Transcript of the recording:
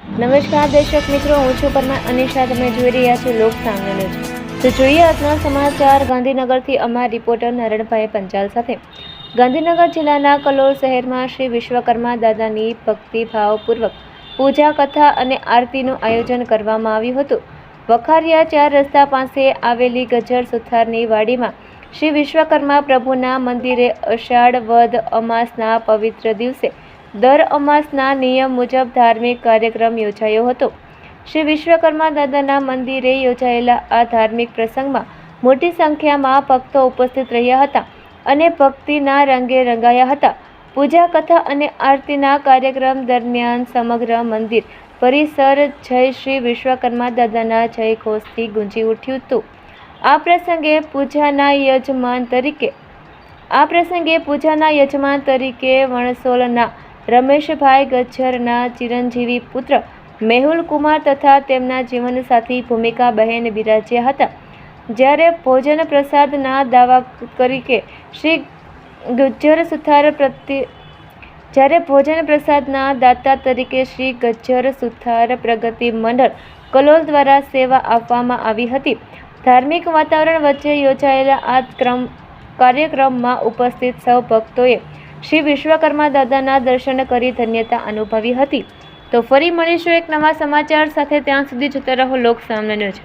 નમસ્કાર દર્શક મિત્રો, હું છું પરમાર અનિશા. તમે જોઈ રહ્યા છો લોક સામને ન્યૂઝ. તો જોઈએ આજના સમાચાર. ગાંધીનગરથી અમારા રિપોર્ટર નારણભાઈ પંચાલ સાથે. ગાંધીનગર જિલ્લાના કલોલ શહેરમાં શ્રી વિશ્વકર્મા દાદાની ભક્તિભાવપૂર્વક પૂજા કથા અને આરતીનું આયોજન કરવામાં આવ્યું હતું. વખારિયા 4 રસ્તા પાસે આવેલી ગજ્જર સુથારની વાડીમાં શ્રી વિશ્વકર્મા પ્રભુના મંદિરે અષાઢ વદ અમાસના પવિત્ર દિવસે દર અમાસના નિયમ મુજબ ધાર્મિક કાર્યક્રમ યોજાયો હતો. શ્રી વિશ્વકર્મા દાદાના મંદિરે યોજાયેલા આ ધાર્મિક પ્રસંગમાં મોટી સંખ્યામાં ભક્તો ઉપસ્થિત રહ્યા હતા અને ભક્તિના રંગે રંગાયા હતા. પૂજા કથા અને આરતીના કાર્યક્રમ દરમિયાન સમગ્ર મંદિર પરિસર જય શ્રી વિશ્વકર્મા દાદાના જય ઘોષથી ગુંજી ઉઠ્યું હતું. આ પ્રસંગે પૂજાના યજમાન તરીકે વણસોલના રમેશભાઈ ગજ્જરના ચિરંજીવી પુત્ર મેહુલ કુમાર તથા તેમના જીવનસાથી ભૂમિકા બહેન બિરાજ્યા હતા. જ્યારે ભોજન પ્રસાદના દાતા તરીકે શ્રી ગજ્જર સુથાર પ્રગતિ મંડળ કલોલ દ્વારા સેવા આપવામાં આવી હતી. ધાર્મિક વાતાવરણ વચ્ચે યોજાયેલા આ કાર્યક્રમમાં ઉપસ્થિત સૌ ભક્તોએ શ્રી વિશ્વકર્મા દાદાના દર્શન કરી ધન્યતા અનુભવી હતી. તો ફરી મળીશું એક નવા સમાચાર સાથે. ત્યાં સુધી જોતા રહો લોક સામને ન્યૂઝ.